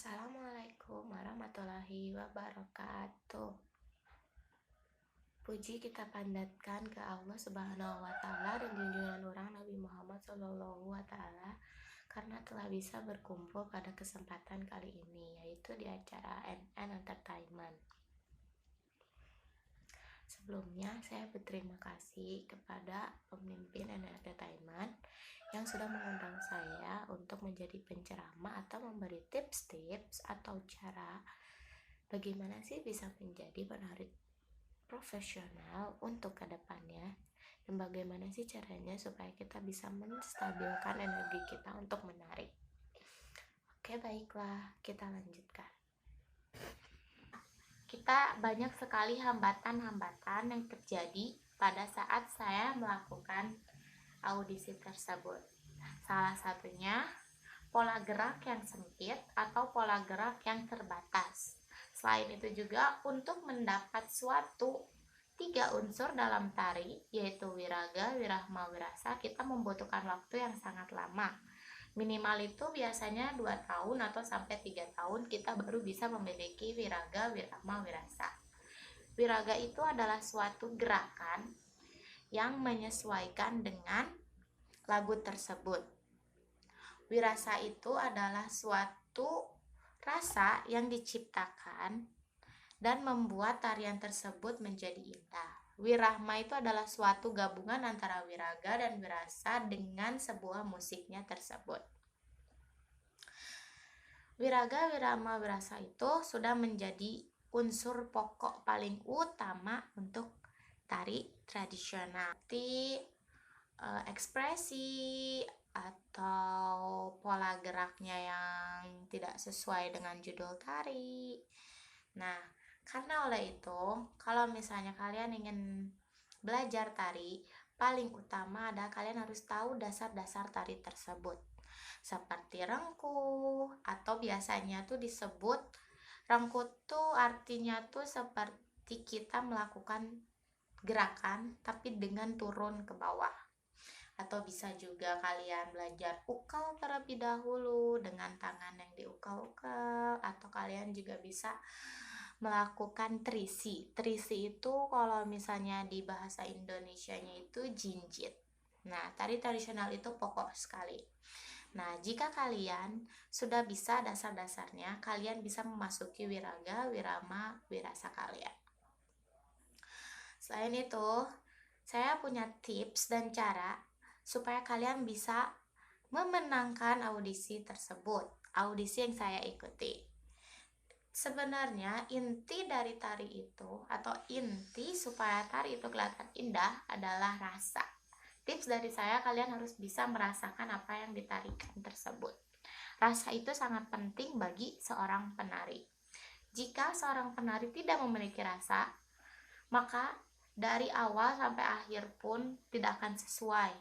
Assalamualaikum warahmatullahi wabarakatuh. Puji kita pandatkan ke Allah Subhanahu wa taala dan junjungan orang Nabi Muhammad sallallahu wa taala karena telah bisa berkumpul pada kesempatan kali ini, yaitu di acara NN Entertainment. Sebelumnya saya berterima kasih kepada pemimpin NN Entertainment yang sudah mengundang saya untuk menjadi penceramah atau memberi tips-tips atau cara bagaimana sih bisa menjadi penari profesional untuk kedepannya, dan bagaimana sih caranya supaya kita bisa menstabilkan energi kita untuk menari. Oke, baiklah, kita lanjutkan. Kita banyak sekali hambatan-hambatan yang terjadi pada saat saya melakukan audisi tersebut. Salah satunya pola gerak yang sempit atau pola gerak yang terbatas. Selain itu juga untuk mendapat suatu 3 unsur dalam tari, yaitu wiraga, wirahma, wirasa, kita membutuhkan waktu yang sangat lama. Minimal itu biasanya 2 tahun atau sampai 3 tahun kita baru bisa memiliki wiraga, wirahma, wirasa. Wiraga itu adalah suatu gerakan yang menyesuaikan dengan lagu tersebut. Wirasa itu adalah suatu rasa yang diciptakan dan membuat tarian tersebut menjadi indah. Wirahma itu adalah suatu gabungan antara wiraga dan wirasa dengan sebuah musiknya tersebut. Wiraga, wirahma, wirasa itu sudah menjadi unsur pokok paling utama untuk tari tradisional. Seperti ekspresi atau pola geraknya yang tidak sesuai dengan judul tari. Nah, karena oleh itu, kalau misalnya kalian ingin belajar tari, paling utama adalah kalian harus tahu dasar-dasar tari tersebut. Seperti rengkuh, atau biasanya tuh disebut rengkuh tuh artinya tuh seperti kita melakukan gerakan tapi dengan turun ke bawah. Atau bisa juga kalian belajar ukal terlebih dahulu dengan tangan yang diukal-ukal, atau kalian juga bisa melakukan trisi. Trisi itu kalau misalnya di bahasa Indonesianya itu jinjit. Nah, tari tradisional itu pokok sekali. Nah, jika kalian sudah bisa dasar-dasarnya, kalian bisa memasuki wiraga, wirama, wirasa kalian. Selain itu, saya punya tips dan cara supaya kalian bisa memenangkan audisi tersebut, audisi yang saya ikuti. Sebenarnya inti dari tari itu, atau inti supaya tari itu kelihatan indah adalah rasa. Tips dari saya, kalian harus bisa merasakan apa yang ditarikan tersebut. Rasa itu sangat penting bagi seorang penari. Jika seorang penari tidak memiliki rasa, maka dari awal sampai akhir pun tidak akan sesuai.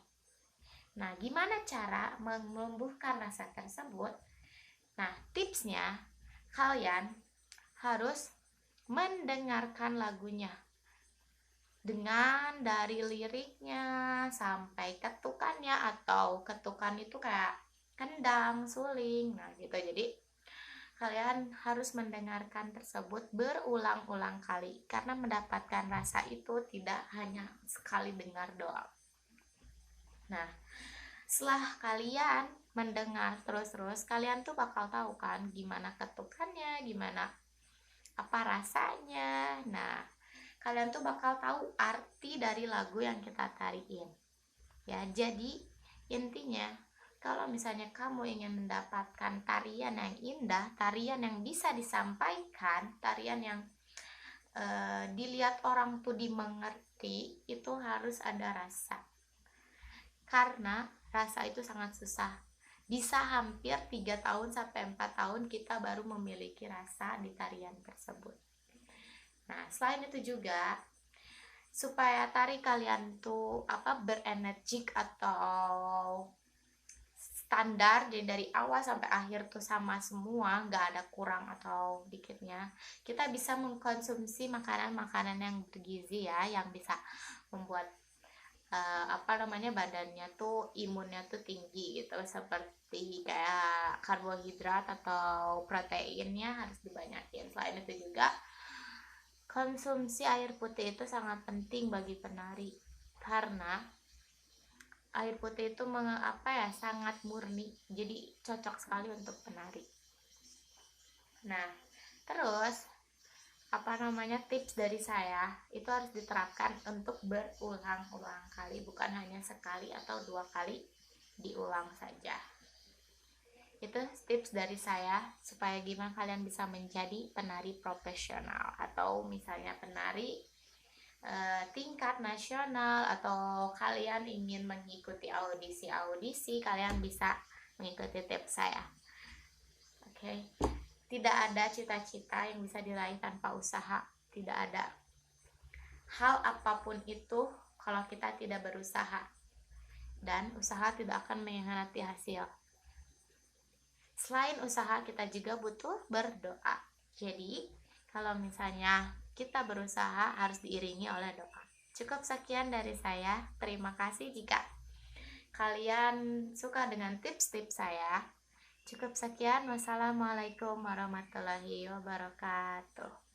Nah, gimana cara menumbuhkan rasa tersebut? Nah, tipsnya, kalian harus mendengarkan lagunya dengan dari liriknya sampai ketukannya, atau ketukan itu kayak kendang, suling, nah gitu. Jadi kalian harus mendengarkan tersebut berulang-ulang kali, karena mendapatkan rasa itu tidak hanya sekali dengar doang. Nah, setelah kalian mendengar terus-terus, kalian tuh bakal tahu kan gimana ketukannya, gimana apa rasanya. Nah, kalian tuh bakal tahu arti dari lagu yang kita tariin. Ya, jadi intinya kalau misalnya kamu ingin mendapatkan tarian yang indah, tarian yang bisa disampaikan, tarian yang dilihat orang tuh dimengerti, itu harus ada rasa. Karena rasa itu sangat susah. Bisa hampir 3 tahun sampai 4 tahun kita baru memiliki rasa di tarian tersebut. Nah, selain itu juga supaya tari kalian tuh berenergik atau standar, jadi dari awal sampai akhir tuh sama semua, nggak ada kurang atau dikitnya, kita bisa mengkonsumsi makanan-makanan yang bergizi ya, yang bisa membuat apa namanya, badannya tuh, imunnya tuh tinggi gitu, seperti kayak karbohidrat atau proteinnya harus dibanyakin. Selain itu juga konsumsi air putih itu sangat penting bagi penari, karena air putih itu apa ya, sangat murni, jadi cocok sekali untuk penari. Nah, terus apa namanya, tips dari saya itu harus diterapkan untuk berulang-ulang kali, bukan hanya sekali atau 2 kali diulang saja. Itu tips dari saya supaya gimana kalian bisa menjadi penari profesional, atau misalnya penari tingkat nasional, atau kalian ingin mengikuti audisi-audisi, kalian bisa mengikuti tips saya. Oke. Tidak ada cita-cita yang bisa diraih tanpa usaha. Tidak ada hal apapun itu kalau kita tidak berusaha, dan usaha tidak akan mengkhianati hasil. Selain usaha, kita juga butuh berdoa. Jadi kalau misalnya kita berusaha, harus diiringi oleh doa. Cukup sekian dari saya. Terima kasih jika kalian suka dengan tips-tips saya. Cukup sekian. Wassalamualaikum warahmatullahi wabarakatuh.